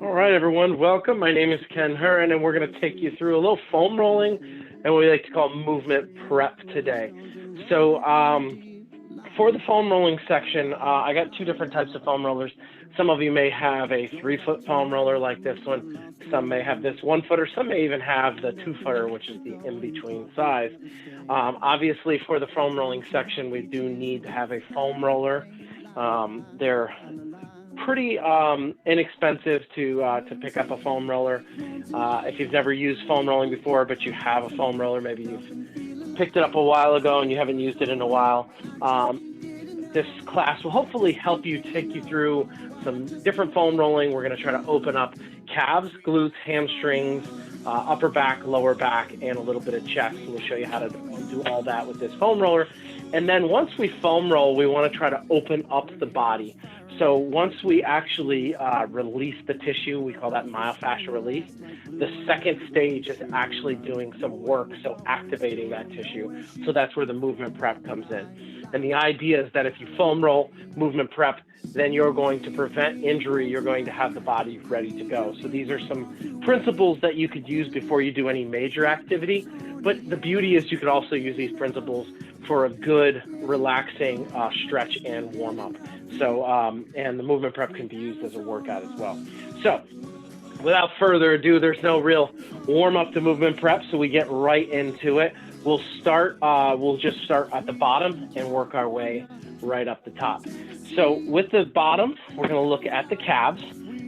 All right, everyone, welcome. My name is Ken Huron, and we're going to take you through a little foam rolling and what we like to call movement prep today. So for the foam rolling section, I got two different types of foam rollers. Some of you may have a 3-foot foam roller like this one. Some may have this 1-footer. Some may even have the 2-footer, which is the in-between size. Obviously, for the foam rolling section, we do need to have a foam roller. They're pretty inexpensive to pick up a foam roller. If you've never used foam rolling before, but you have a foam roller, maybe you've picked it up a while ago and you haven't used it in a while, this class will hopefully help you take you through some different foam rolling. We're going to try to open up calves, glutes, hamstrings, upper back, lower back, and a little bit of chest. We'll show you how to do all that with this foam roller. And then once we foam roll, we want to try to open up the body. So once we actually release the tissue, we call that myofascial release. The second stage is actually doing some work, so activating that tissue. So that's where the movement prep comes in. And the idea is that if you foam roll movement prep, then you're going to prevent injury. You're going to have the body ready to go. So these are some principles that you could use before you do any major activity. But the beauty is you could also use these principles for a good, relaxing stretch and warm up. So, and the movement prep can be used as a workout as well. So, without further ado, there's no real warm up to movement prep, so we get right into it. We'll just start at the bottom and work our way right up the top. So with the bottom, we're going to look at the calves.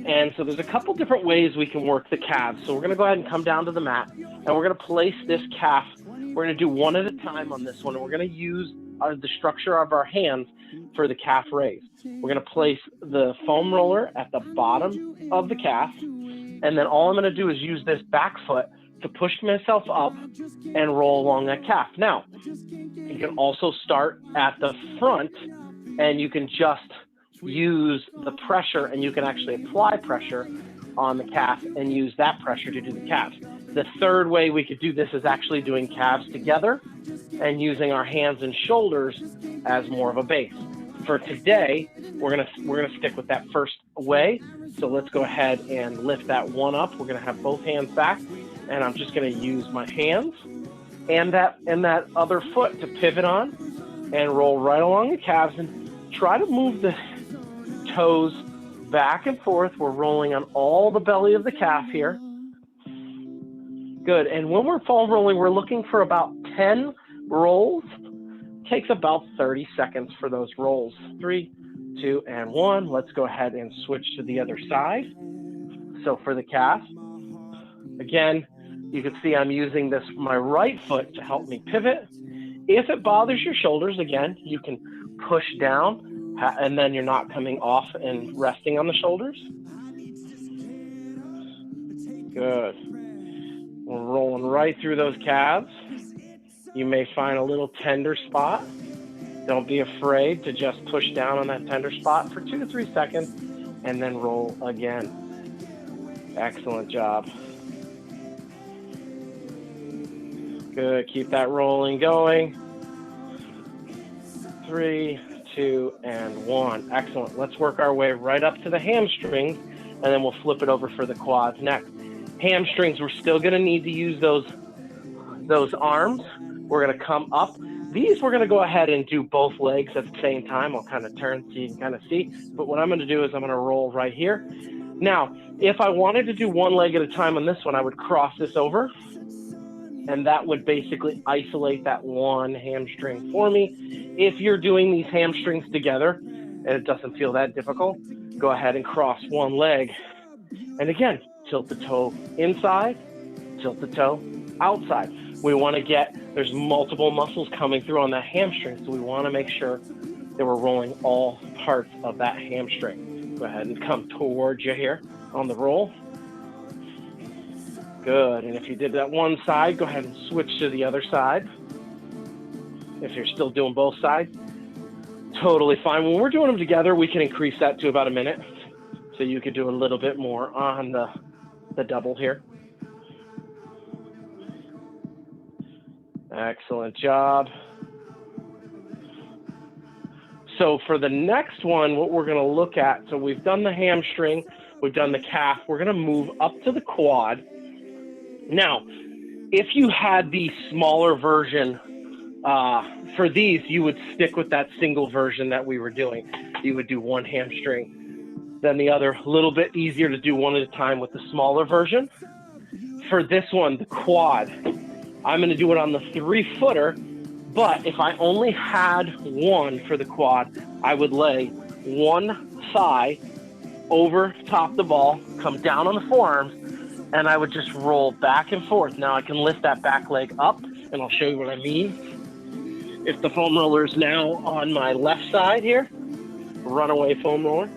And so there's a couple different ways we can work the calves. So we're going to go ahead and come down to the mat, and we're going to place this calf. We're going to do one at a time on this one. And we're going to use the structure of our hands for the calf raise. We're going to place the foam roller at the bottom of the calf. And then all I'm going to do is use this back foot to push myself up and roll along that calf. Now, you can also start at the front, and you can just use the pressure, and you can actually apply pressure on the calf and use that pressure to do the calves. The third way we could do this is actually doing calves together and using our hands and shoulders as more of a base. For today, we're gonna stick with that first way. So let's go ahead and lift that one up. We're gonna have both hands back, and I'm just gonna use my hands and that other foot to pivot on and roll right along the calves and try to move the toes back and forth. We're rolling on all the belly of the calf here. Good. And when we're foam rolling, we're looking for about 10 rolls. Takes about 30 seconds for those rolls. 3, 2, and 1. Let's go ahead and switch to the other side. So for the calf, again, you can see I'm using my right foot to help me pivot. If it bothers your shoulders, again, you can push down, and then you're not coming off and resting on the shoulders. Good. We're rolling right through those calves. You may find a little tender spot. Don't be afraid to just push down on that tender spot for 2 to 3 seconds and then roll again. Excellent job. Good. Keep that rolling going. 3, 2, and 1. Excellent. Let's work our way right up to the hamstrings, and then we'll flip it over for the quads next. Hamstrings, we're still going to need to use those arms. We're going to come up. These we're going to go ahead and do both legs at the same time. I'll kind of turn so you can kind of see. But what I'm going to do is I'm going to roll right here. Now, if I wanted to do one leg at a time on this one, I would cross this over. And that would basically isolate that one hamstring for me. If you're doing these hamstrings together and it doesn't feel that difficult, go ahead and cross one leg. And again, tilt the toe inside, tilt the toe outside. We want to there's multiple muscles coming through on that hamstring, so we want to make sure that we're rolling all parts of that hamstring. Go ahead and come towards you here on the roll. Good, and if you did that one side, go ahead and switch to the other side. If you're still doing both sides, totally fine. When we're doing them together, we can increase that to about a minute. So you could do a little bit more on the double here. Excellent job. So for the next one, what we're going to look at, so we've done the hamstring, We've done the calf. We're going to move up to the quad. Now, if you had the smaller version, for these, you would stick with that single version that we were doing. You would do one hamstring, then the other, a little bit easier to do one at a time with the smaller version. For this one, the quad, I'm going to do it on the 3-footer, but if I only had one for the quad, I would lay one thigh over top the ball, come down on the forearms, and I would just roll back and forth. Now I can lift that back leg up, and I'll show you what I mean. If the foam roller is now on my left side here, runaway foam roller.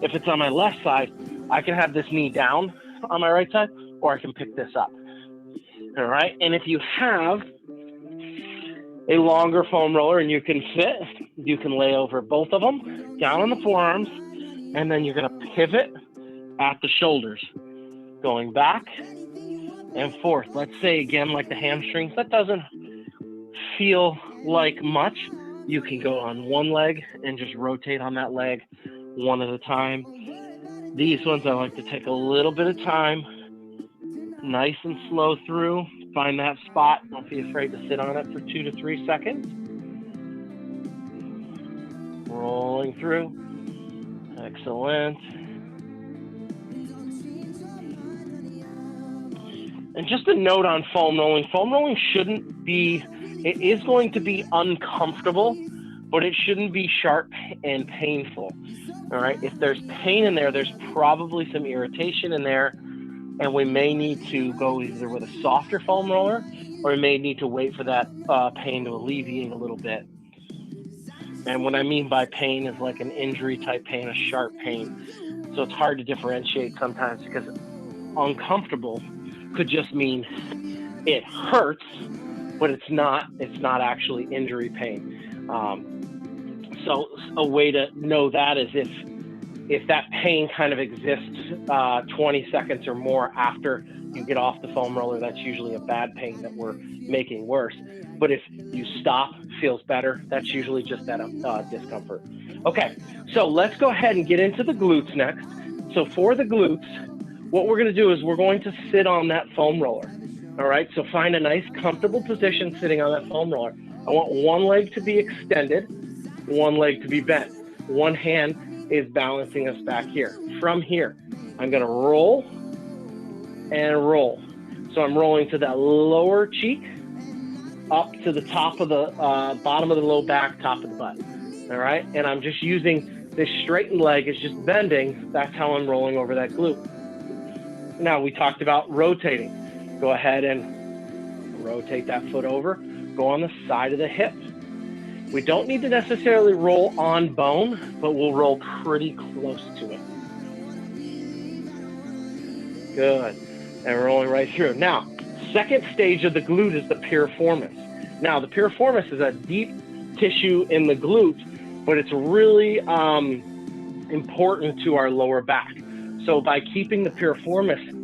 If it's on my left side, I can have this knee down on my right side, or I can pick this up. All right, and if you have a longer foam roller and you can fit, you can lay over both of them, down on the forearms, and then you're gonna pivot at the shoulders, going back and forth. Let's say again, like the hamstrings, that doesn't feel like much. You can go on one leg and just rotate on that leg one at a time. These ones I like to take a little bit of time, nice and slow through, find that spot. Don't be afraid to sit on it for 2 to 3 seconds. Rolling through. Excellent. And just a note on foam rolling shouldn't be, it is going to be uncomfortable, but it shouldn't be sharp and painful. All right, if there's pain in there, there's probably some irritation in there, and we may need to go either with a softer foam roller, or we may need to wait for that pain to alleviate a little bit. And what I mean by pain is like an injury type pain, a sharp pain. So it's hard to differentiate sometimes, because uncomfortable could just mean it hurts, but it's not actually injury pain. So a way to know that is if that pain kind of exists 20 seconds or more after you get off the foam roller, that's usually a bad pain that we're making worse. But if you stop, feels better, that's usually just that discomfort. Okay, so let's go ahead and get into the glutes next. So for the glutes, what we're gonna do is we're going to sit on that foam roller. All right, so find a nice comfortable position sitting on that foam roller. I want one leg to be extended, one leg to be bent. One hand is balancing us back here. From here, I'm gonna roll and roll. So I'm rolling to that lower cheek, up to the top of the bottom of the low back, top of the butt. All right, and I'm just using this straightened leg is just bending. That's how I'm rolling over that glute. Now we talked about rotating. Go ahead and rotate that foot over, go on the side of the hip. We don't need to necessarily roll on bone, but we'll roll pretty close to it. Good, and rolling right through. Now, second stage of the glute is the piriformis. Now, the piriformis is a deep tissue in the glute, but it's really important to our lower back. So by keeping the piriformis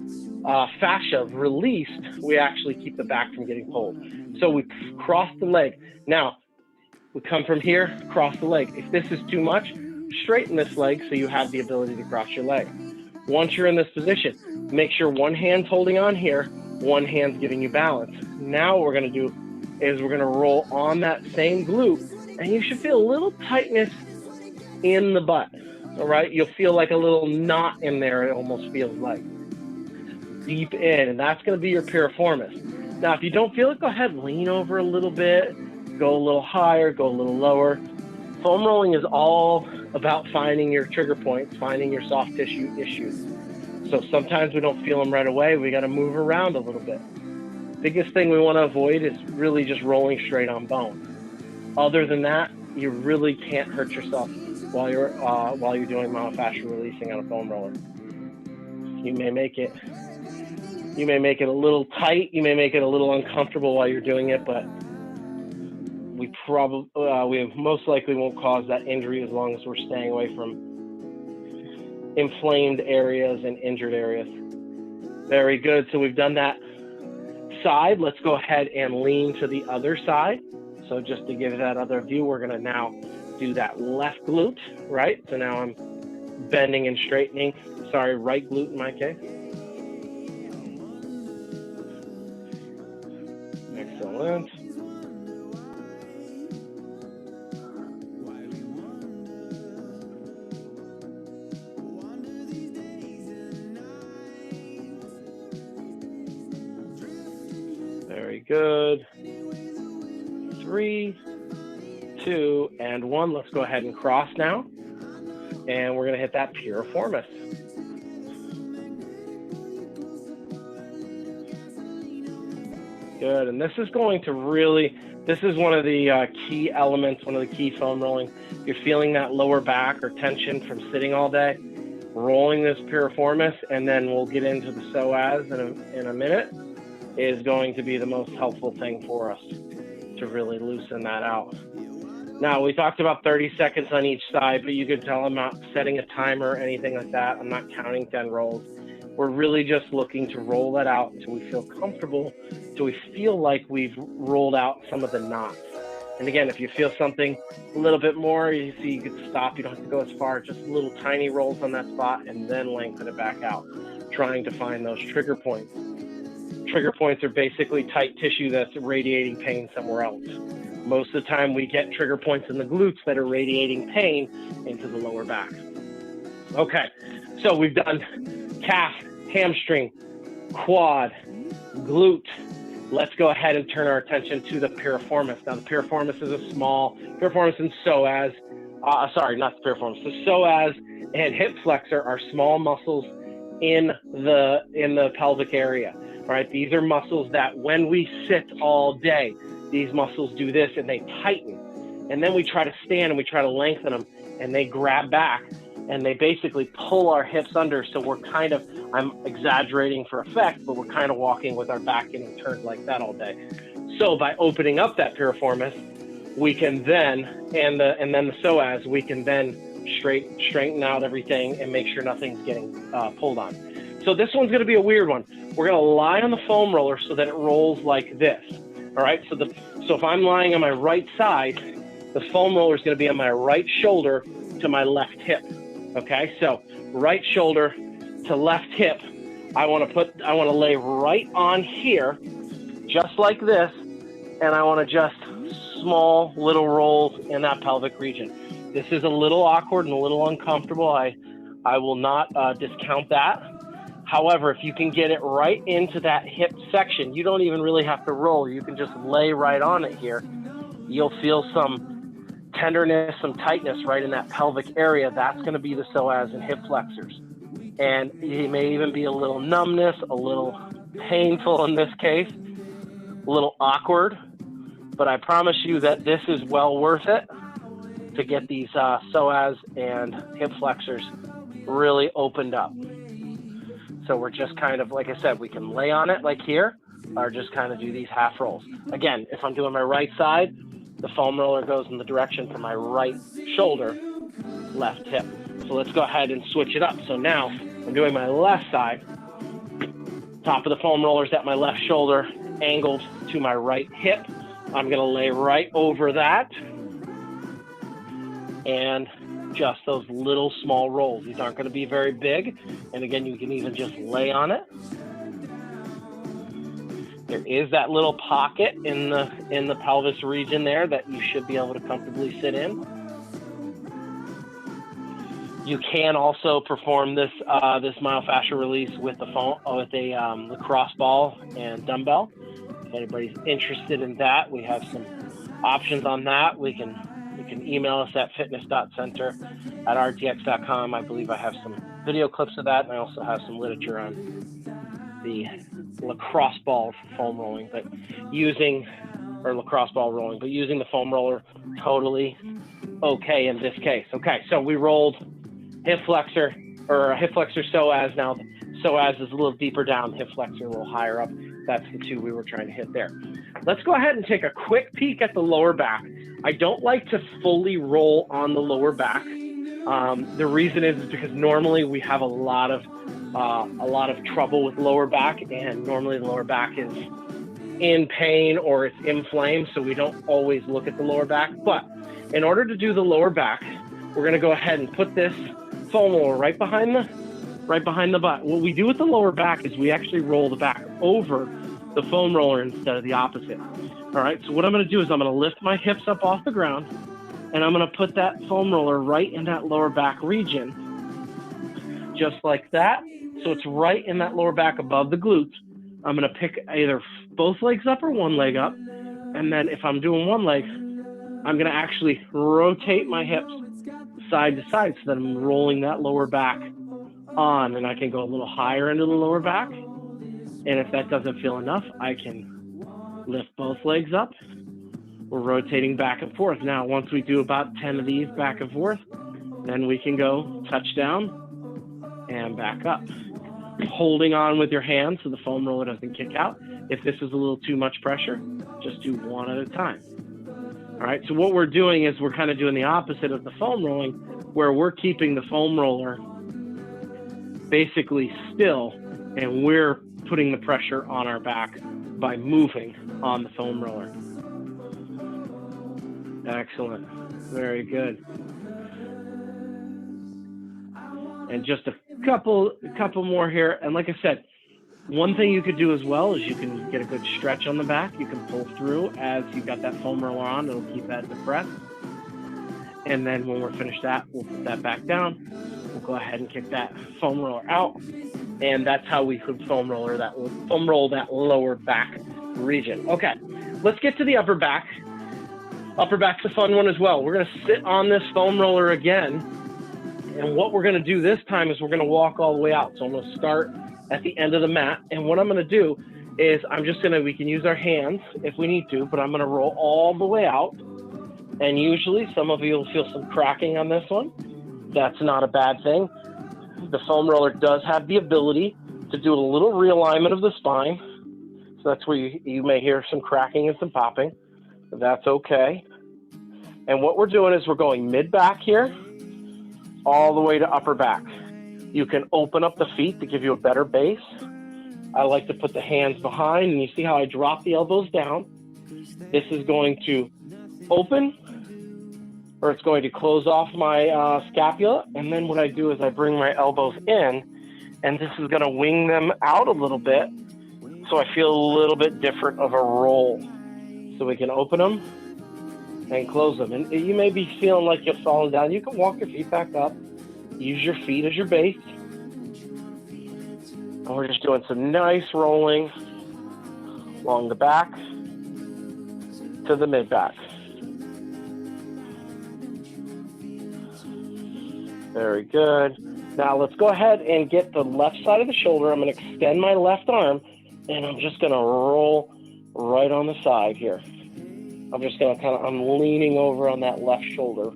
fascia released, we actually keep the back from getting pulled. So we cross the leg. Now, we come from here, cross the leg. If this is too much, straighten this leg so you have the ability to cross your leg. Once you're in this position, make sure one hand's holding on here, one hand's giving you balance. Now what we're gonna do is we're gonna roll on that same glute, and you should feel a little tightness in the butt, all right? You'll feel like a little knot in there, it almost feels like. Deep in, and that's gonna be your piriformis. Now, if you don't feel it, go ahead and lean over a little bit, go a little higher, go a little lower. Foam rolling is all about finding your trigger points, finding your soft tissue issues. So sometimes we don't feel them right away. We got to move around a little bit. Biggest thing we want to avoid is really just rolling straight on bone. Other than that, you really can't hurt yourself while you're doing myofascial releasing on a foam roller. You may make it a little tight. You may make it a little uncomfortable while you're doing it, but we most likely won't cause that injury as long as we're staying away from inflamed areas and injured areas. Very good. So we've done that side. Let's go ahead and lean to the other side. So just to give that other view, we're going to now do that left glute, right? So now I'm bending and straightening. sorry, right glute in my case. Excellent. Very good. 3, 2, and 1. Let's go ahead and cross now. And we're going to hit that Piriformis. Good. And this is going to really, this is one of the key elements, one of the key foam rolling. You're feeling that lower back or tension from sitting all day, rolling this Piriformis, and then we'll get into the psoas in a minute, is going to be the most helpful thing for us to really loosen that out. Now, we talked about 30 seconds on each side, but you can tell I'm not setting a timer or anything like that. I'm not counting 10 rolls. We're really just looking to roll that out until we feel comfortable, until we feel like we've rolled out some of the knots. And again, if you feel something a little bit more, you see you can stop. You don't have to go as far, just little tiny rolls on that spot and then lengthen it back out, trying to find those trigger points. Trigger points are basically tight tissue that's radiating pain somewhere else. Most of the time we get trigger points in the glutes that are radiating pain into the lower back. Okay, so we've done calf, hamstring, quad, glute. Let's go ahead and turn our attention to the piriformis. Now the piriformis is a small, piriformis and psoas, sorry, not the piriformis, the psoas and hip flexor are small muscles in the pelvic area. All right, these are muscles that when we sit all day, these muscles do this and they tighten. And then we try to stand and we try to lengthen them and they grab back and they basically pull our hips under. So we're kind of, I'm exaggerating for effect, but we're kind of walking with our back getting turned like that all day. So by opening up that piriformis, we can then, and then the psoas, we can then straighten out everything and make sure nothing's getting pulled on. So this one's going to be a weird one. We're going to lie on the foam roller so that it rolls like this. All right. So if I'm lying on my right side, the foam roller is going to be on my right shoulder to my left hip. Okay. So right shoulder to left hip. I want to lay right on here, just like this. And I want to just small little rolls in that pelvic region. This is a little awkward and a little uncomfortable. I will not discount that. However, if you can get it right into that hip section, you don't even really have to roll. You can just lay right on it here. You'll feel some tenderness, some tightness right in that pelvic area. That's going to be the psoas and hip flexors. And it may even be a little numbness, a little painful in this case, a little awkward. But I promise you that this is well worth it to get these psoas and hip flexors really opened up. So we're just kind of, like I said, we can lay on it like here, or just kind of do these half rolls. Again, if I'm doing my right side, the foam roller goes in the direction from my right shoulder, left hip. So let's go ahead and switch it up. So now I'm doing my left side. Top of the foam roller is at my left shoulder, angled to my right hip. I'm going to lay right over that. And just those little small rolls. These aren't going to be very big. And again, you can even just lay on it. There is that little pocket in the pelvis region there that you should be able to comfortably sit in. You can also perform this myofascial release with a lacrosse ball and dumbbell. If anybody's interested in that, we have some options on that. You can email us at fitness.center@rtx.com. I believe I have some video clips of that, and I also have some literature on the lacrosse ball foam rolling, but using the foam roller totally okay in this case. Okay, so we rolled hip flexor psoas. Now the psoas is a little deeper down, hip flexor a little higher up. That's the two we were trying to hit there. Let's go ahead and take a quick peek at the lower back. I don't like to fully roll on the lower back. The reason is because normally we have a lot of trouble with lower back, and normally the lower back is in pain or it's inflamed, so we don't always look at the lower back. But in order to do the lower back, we're going to go ahead and put this foam roller right behind right behind the butt. What we do with the lower back is we actually roll the back over the foam roller instead of the opposite. All right, so what I'm going to do is I'm going to lift my hips up off the ground, and I'm going to put that foam roller right in that lower back region, just like that. So it's right in that lower back above the glutes. I'm going to pick either both legs up or one leg up, and then if I'm doing one leg, I'm going to actually rotate my hips side to side so that I'm rolling that lower back on, and I can go a little higher into the lower back. And if that doesn't feel enough, I can lift both legs up. We're rotating back and forth. Now, once we do about 10 of these back and forth, then we can go touch down and back up. Holding on with your hands so the foam roller doesn't kick out. If this is a little too much pressure, just do one at a time. All right, so what we're doing is we're kind of doing the opposite of the foam rolling, where we're keeping the foam roller basically still, and we're putting the pressure on our back by moving on the foam roller. Excellent. Very good. And just a couple more here. And like I said, one thing you could do as well is you can get a good stretch on the back. You can pull through as you've got that foam roller on. It'll keep that depressed. And then when we're finished that, we'll put that back down. We'll go ahead and kick that foam roller out. And that's how we could foam roll that lower back region. Okay, let's get to the upper back. Upper back's a fun one as well. We're gonna sit on this foam roller again. And what we're gonna do this time is we're gonna walk all the way out. So I'm gonna start at the end of the mat. And what I'm gonna do is we can use our hands if we need to, but I'm gonna roll all the way out. And usually some of you will feel some cracking on this one. That's not a bad thing. The foam roller does have the ability to do a little realignment of the spine. So that's where you may hear some cracking and some popping. That's okay. And what we're doing is we're going mid-back here, all the way to upper back. You can open up the feet to give you a better base. I like to put the hands behind, and you see how I drop the elbows down. This is going to open, or it's going to close off my scapula. And then what I do is I bring my elbows in, and this is going to wing them out a little bit, so I feel a little bit different of a roll. So we can open them and close them. And you may be feeling like you're falling down. You can walk your feet back up. Use your feet as your base. And we're just doing some nice rolling along the back to the mid-back. Very good. Now let's go ahead and get the left side of the shoulder. I'm going to extend my left arm, and I'm just going to roll right on the side here. I'm just going to I'm leaning over on that left shoulder.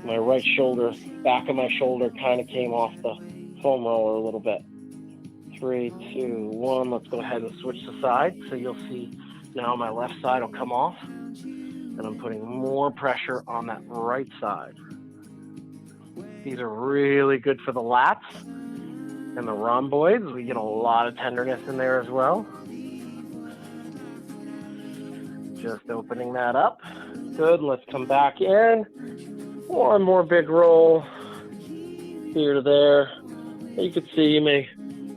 My right shoulder, back of my shoulder kind of came off the foam roller a little bit. 3, 2, 1. Let's go ahead and switch the side. So you'll see now my left side will come off, and I'm putting more pressure on that right side. These are really good for the lats and the rhomboids. We get a lot of tenderness in there as well. Just opening that up. Good. Let's come back in. One more big roll here to there. You can see you may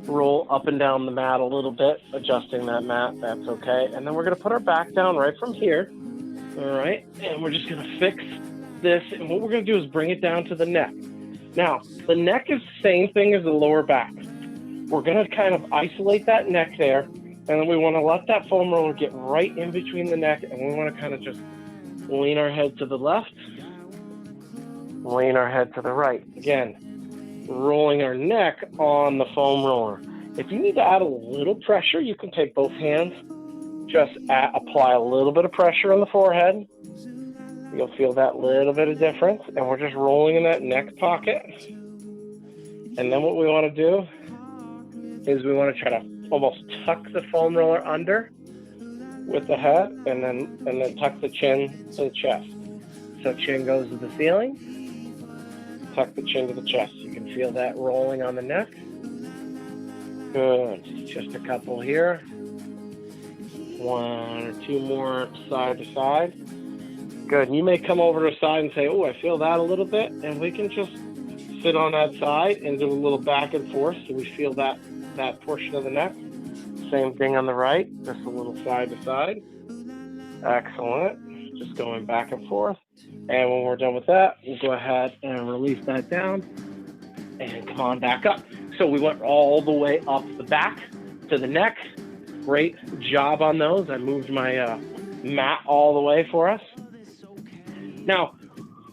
roll up and down the mat a little bit, adjusting that mat. That's okay. And then we're going to put our back down right from here. All right. And we're just going to fix this. And what we're going to do is bring it down to the neck. Now, the neck is the same thing as the lower back. We're going to kind of isolate that neck there. And then we want to let that foam roller get right in between the neck. And we want to kind of just lean our head to the left, lean our head to the right. Again, rolling our neck on the foam roller. If you need to add a little pressure, you can take both hands, just apply a little bit of pressure on the forehead. You'll feel that little bit of difference. And we're just rolling in that neck pocket. And then what we want to do is we want to try to almost tuck the foam roller under with the head, and then tuck the chin to the chest. So chin goes to the ceiling, tuck the chin to the chest. You can feel that rolling on the neck. Good. Just a couple here. 1 or 2 more side to side. Good. And you may come over to the side and say, oh, I feel that a little bit. And we can just sit on that side and do a little back and forth so we feel that portion of the neck. Same thing on the right, just a little side to side. Excellent. Just going back and forth. And when we're done with that, we'll go ahead and release that down and come on back up. So we went all the way up the back to the neck. Great job on those. I moved my mat all the way for us. Now,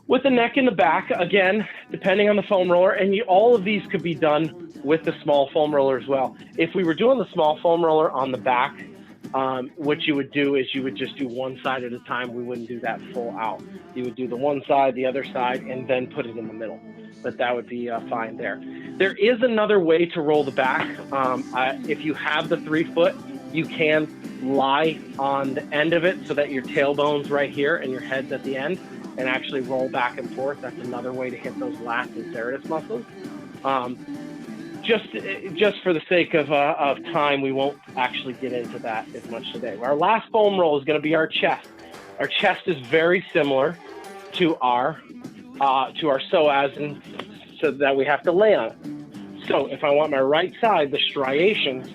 with the neck and the back, again, depending on the foam roller, and all of these could be done with the small foam roller as well. If we were doing the small foam roller on the back, what you would do is you would just do one side at a time. We wouldn't do that full out. You would do the one side, the other side, and then put it in the middle. But that would be fine there. There is another way to roll the back. If you have the 3 foot, you can lie on the end of it so that your tailbone's right here and your head's at the end and actually roll back and forth. That's another way to hit those lats and serratus muscles. Just for the sake of time, we won't actually get into that as much today. Our last foam roll is going to be our chest. Our chest is very similar to our psoas, and so that we have to lay on it. So if I want my right side, the striations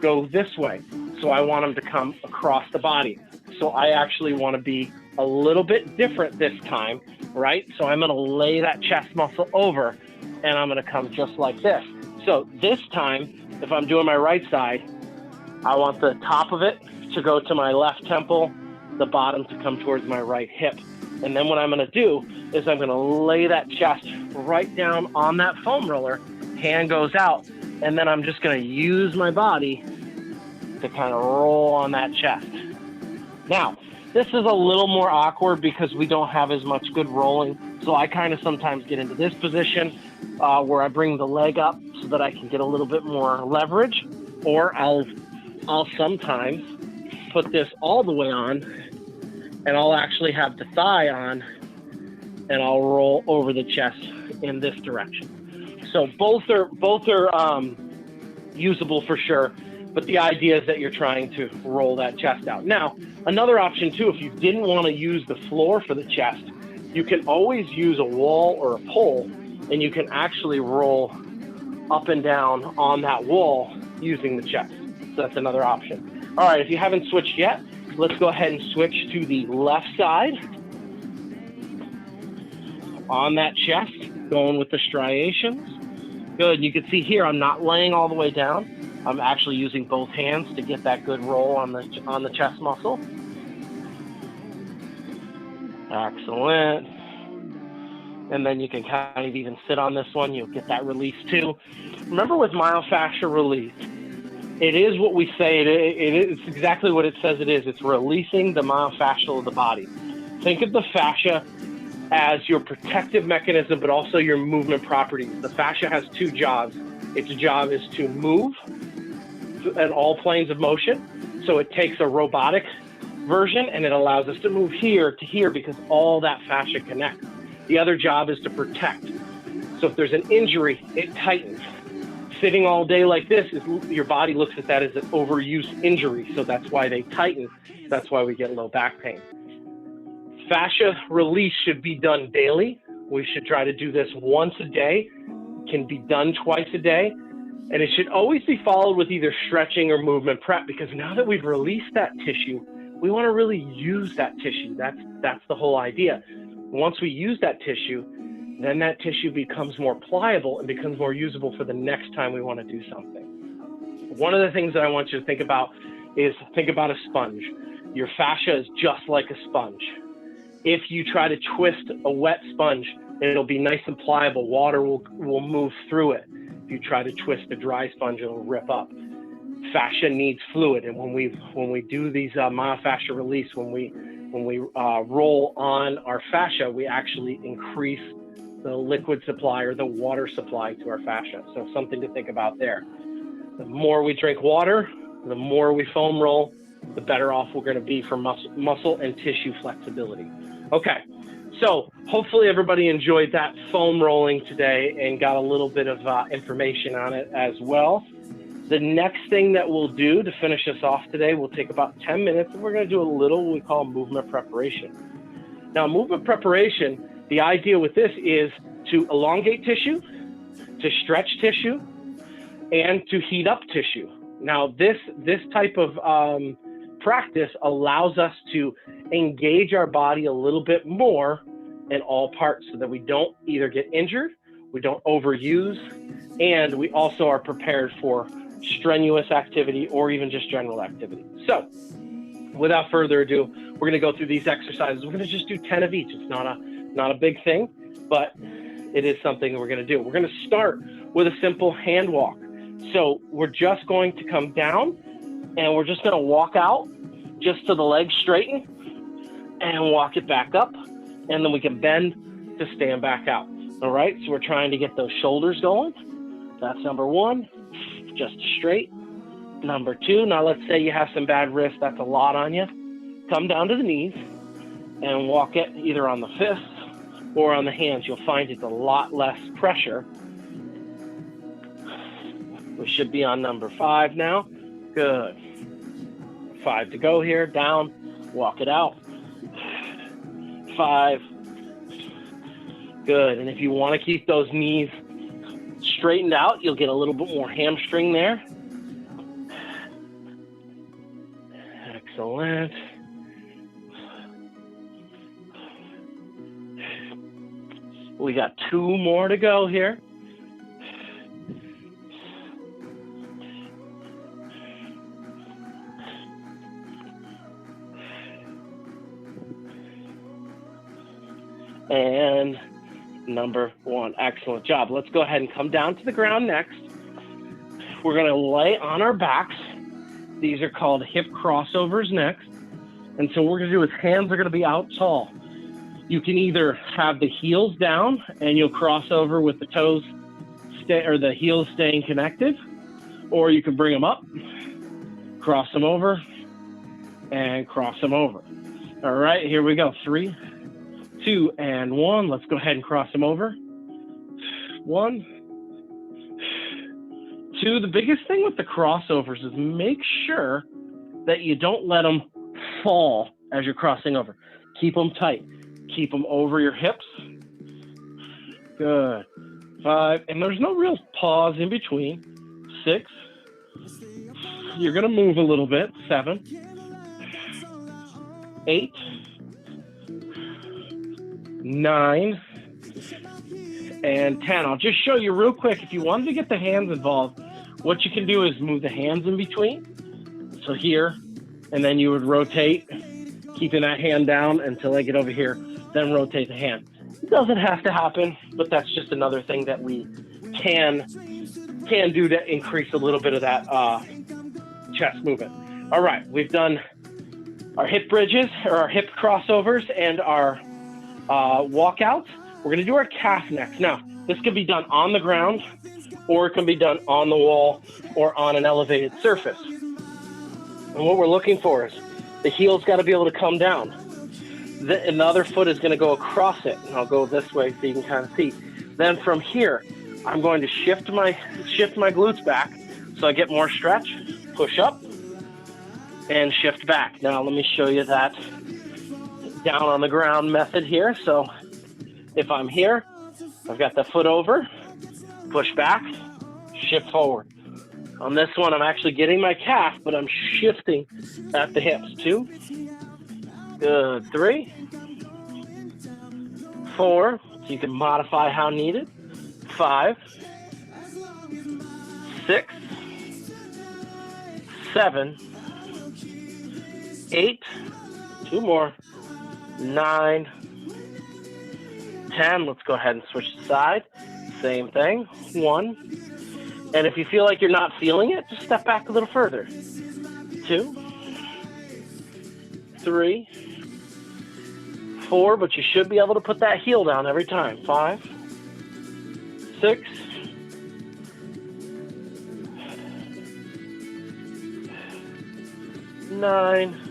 go this way. So I want them to come across the body. So I actually want to be a little bit different this time, right? So I'm going to lay that chest muscle over and I'm going to come just like this. So this time, if I'm doing my right side, I want the top of it to go to my left temple, the bottom to come towards my right hip. And then what I'm going to do is I'm going to lay that chest right down on that foam roller, hand goes out, and then I'm just going to use my body to kind of roll on that chest. Now, this is a little more awkward because we don't have as much good rolling. So I kind of sometimes get into this position where I bring the leg up so that I can get a little bit more leverage, or I'll sometimes put this all the way on and I'll actually have the thigh on and I'll roll over the chest in this direction. So both are usable for sure, but the idea is that you're trying to roll that chest out. Now, another option too, if you didn't want to use the floor for the chest, you can always use a wall or a pole, and you can actually roll up and down on that wall using the chest. So that's another option. All right, if you haven't switched yet, let's go ahead and switch to the left side. On that chest, going with the striations. Good, you can see here, I'm not laying all the way down. I'm actually using both hands to get that good roll on the chest muscle. Excellent. And then you can kind of even sit on this one. You'll get that release too. Remember with myofascial release, it is what we say it's exactly what it says it is. It's releasing the myofascial of the body. Think of the fascia as your protective mechanism, but also your movement properties. The fascia has 2 jobs. Its job is to move at all planes of motion. So it takes a robotic version and it allows us to move here to here because all that fascia connects. The other job is to protect. So if there's an injury, it tightens. Sitting all day like this, your body looks at that as an overuse injury. So that's why they tighten. That's why we get low back pain. Fascia release should be done daily. We should try to do this once a day. It can be done twice a day. And it should always be followed with either stretching or movement prep, because now that we've released that tissue, we want to really use that tissue. That's the whole idea. Once we use that tissue, then that tissue becomes more pliable and becomes more usable for the next time we want to do something. One of the things that I want you to think about is think about a sponge. Your fascia is just like a sponge. If you try to twist a wet sponge, it'll be nice and pliable. Water will move through it. If you try to twist a dry sponge, it'll rip up. Fascia needs fluid, and when we do these myofascial release, when we roll on our fascia, we actually increase the liquid supply or the water supply to our fascia. So something to think about there. The more we drink water, the more we foam roll, the better off we're going to be for muscle and tissue flexibility. Okay, so hopefully everybody enjoyed that foam rolling today and got a little bit of information on it as well. The next thing that we'll do to finish us off today, we'll take about 10 minutes and we're going to do a little what we call movement preparation. Now, movement preparation, the idea with this is to elongate tissue, to stretch tissue and to heat up tissue. Now, this type of practice allows us to engage our body a little bit more in all parts so that we don't either get injured, we don't overuse, and we also are prepared for strenuous activity or even just general activity. So without further ado, we're going to go through these exercises. We're going to just do 10 of each. It's not a big thing, but it is something that we're going to do. We're going to start with a simple hand walk. So we're just going to come down and we're just going to walk out just to the legs straighten and walk it back up. And then we can bend to stand back out. All right, so we're trying to get those shoulders going. That's number one, just straight. Number two, now let's say you have some bad wrists, that's a lot on you. Come down to the knees and walk it either on the fists or on the hands. You'll find it's a lot less pressure. We should be on number 5 now. Good. 5 to go here, down, walk it out. 5. Good, and if you want to keep those knees straightened out, you'll get a little bit more hamstring there. Excellent. We got 2 more to go here. And number 1. Excellent job. Let's go ahead and come down to the ground next. We're going to lay on our backs. These are called hip crossovers next. And so what we're going to do is hands are going to be out tall. You can either have the heels down and you'll cross over with the toes or the heels staying connected, or you can bring them up, cross them over, and cross them over. All right, here we go. 3, 2, and 1. Let's go ahead and cross them over. 1, 2. The biggest thing with the crossovers is make sure that you don't let them fall as you're crossing over. Keep them tight. Keep them over your hips. Good. 5, and there's no real pause in between. 6. You're going to move a little bit. 7, 8, 9, and 10. I'll just show you real quick. If you wanted to get the hands involved, what you can do is move the hands in between. So here, and then you would rotate, keeping that hand down until I get over here, then rotate the hand. It doesn't have to happen, but that's just another thing that we can do to increase a little bit of that chest movement. All right, we've done our hip bridges, or our hip crossovers, and our walkouts. We're going to do our calf next. Now, this can be done on the ground, or it can be done on the wall or on an elevated surface. And what we're looking for is the heel's got to be able to come down. And the other foot is going to go across it. And I'll go this way so you can kind of see. Then from here, I'm going to shift my glutes back so I get more stretch. Push up and shift back. Now let me show you that down on the ground method here. So if I'm here, I've got the foot over, push back, shift forward. On this one, I'm actually getting my calf, but I'm shifting at the hips. 2, good. 3, 4, so you can modify how needed. 5, 6, 7, 8, 2 more, 9, 10. Let's go ahead and switch the side. Same thing. 1. And if you feel like you're not feeling it, just step back a little further. 2, 3, 4, but you should be able to put that heel down every time. 5, 6, 9,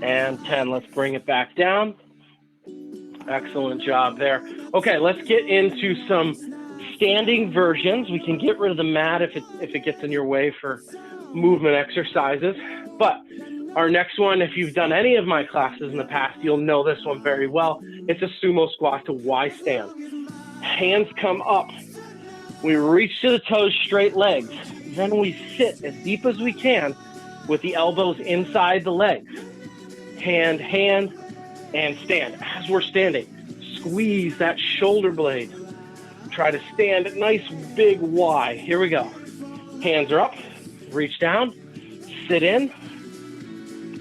and 10. Let's bring it back down. Excellent job there. Okay, let's get into some standing versions. We can get rid of the mat if it gets in your way for movement exercises. But our next one, if you've done any of my classes in the past, you'll know this one very well. It's a sumo squat to Y stand. Hands come up We reach to the toes, straight legs. Then we sit as deep as we can with the elbows inside the legs. Hand, and stand. As we're standing, squeeze that shoulder blade. Try to stand at nice big Y. Here we go. Hands are up, reach down, sit in,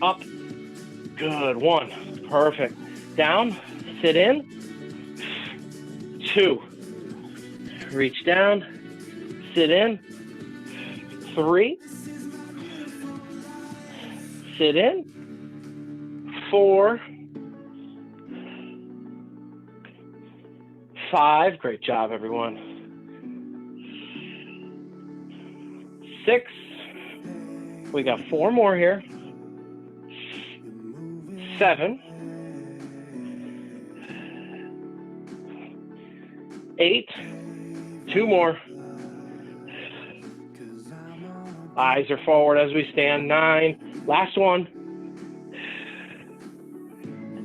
up. Good, 1, perfect. Down, sit in, 2, reach down, sit in, 3, sit in, 4, 5, great job everyone, 6, we got 4 more here, 7, 8, 2 more, eyes are forward as we stand, 9, last one,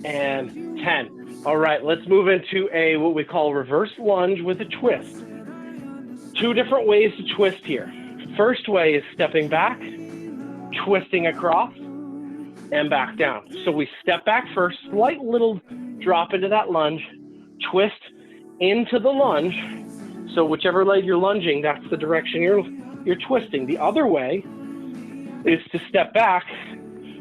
and 10. All right, let's move into what we call reverse lunge with a twist. 2 different ways to twist here. First way is stepping back, twisting across, and back down. So we step back first, slight little drop into that lunge, twist into the lunge. So whichever leg you're lunging, that's the direction you're twisting. The other way is to step back,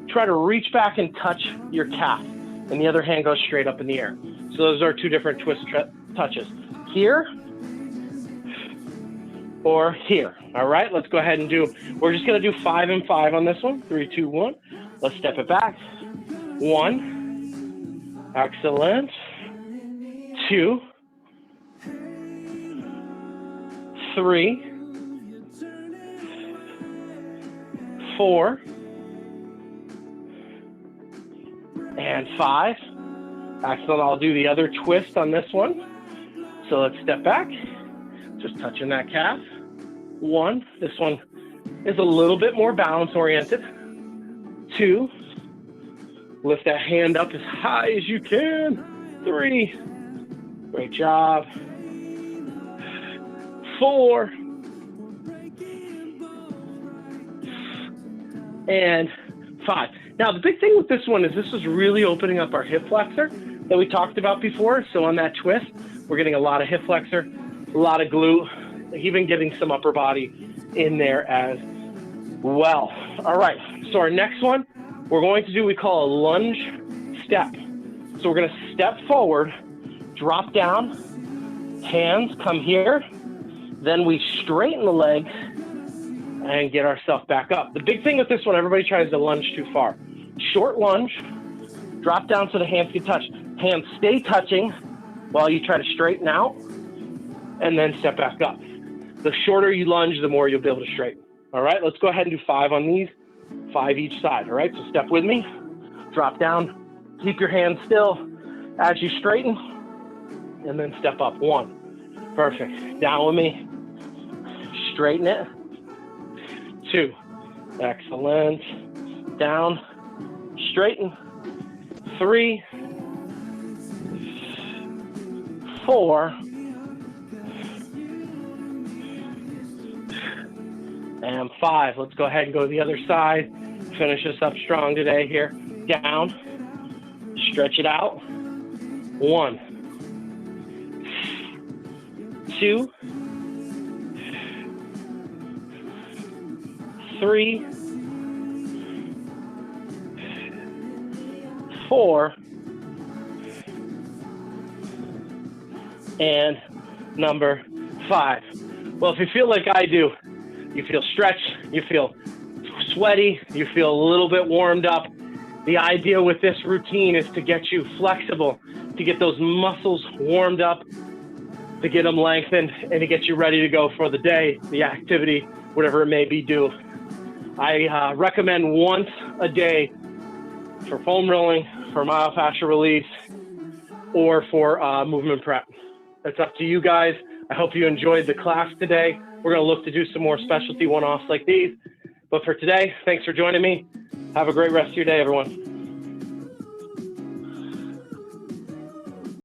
try to reach back and touch your calf, and the other hand goes straight up in the air. So those are 2 different twist touches. Here or here. All right, let's go ahead and we're just gonna do 5 and 5 on this one. 3, 2, 1. Let's step it back. 1, excellent. 2, 3, 4, and 5. Excellent. I'll do the other twist on this one. So let's step back, just touching that calf. 1, this one is a little bit more balance oriented. 2, lift that hand up as high as you can. 3, great job. 4, and 5. Now, the big thing with this one is this is really opening up our hip flexor that we talked about before. So on that twist, we're getting a lot of hip flexor, a lot of glute, even getting some upper body in there as well. All right, so our next one, we're going to do what we call a lunge step. So we're gonna step forward, drop down, hands come here, then we straighten the legs and get ourselves back up. The big thing with this one, everybody tries to lunge too far. Short lunge, drop down so the hands can touch. Hands stay touching while you try to straighten out, and then step back up. The shorter you lunge, the more you'll be able to straighten. All right, let's go ahead and do 5 on these, 5 each side. All right, so step with me, drop down, keep your hands still as you straighten, and then step up. 1, perfect. Down with me, straighten it. 2, excellent. Down, straighten. 3, 4, and 5. Let's go ahead and go to the other side. Finish this up strong today here. Down, stretch it out. 1, 2, 3, 4, and number 5. Well, if you feel like I do, you feel stretched, you feel sweaty, you feel a little bit warmed up. The idea with this routine is to get you flexible, to get those muscles warmed up, to get them lengthened, and to get you ready to go for the day, the activity, whatever it may be due. I recommend once a day for foam rolling, for myofascial release, or for movement prep. It's up to you guys. I hope you enjoyed the class today. We're going to look to do some more specialty one-offs like these. But for today, thanks for joining me. Have a great rest of your day, everyone.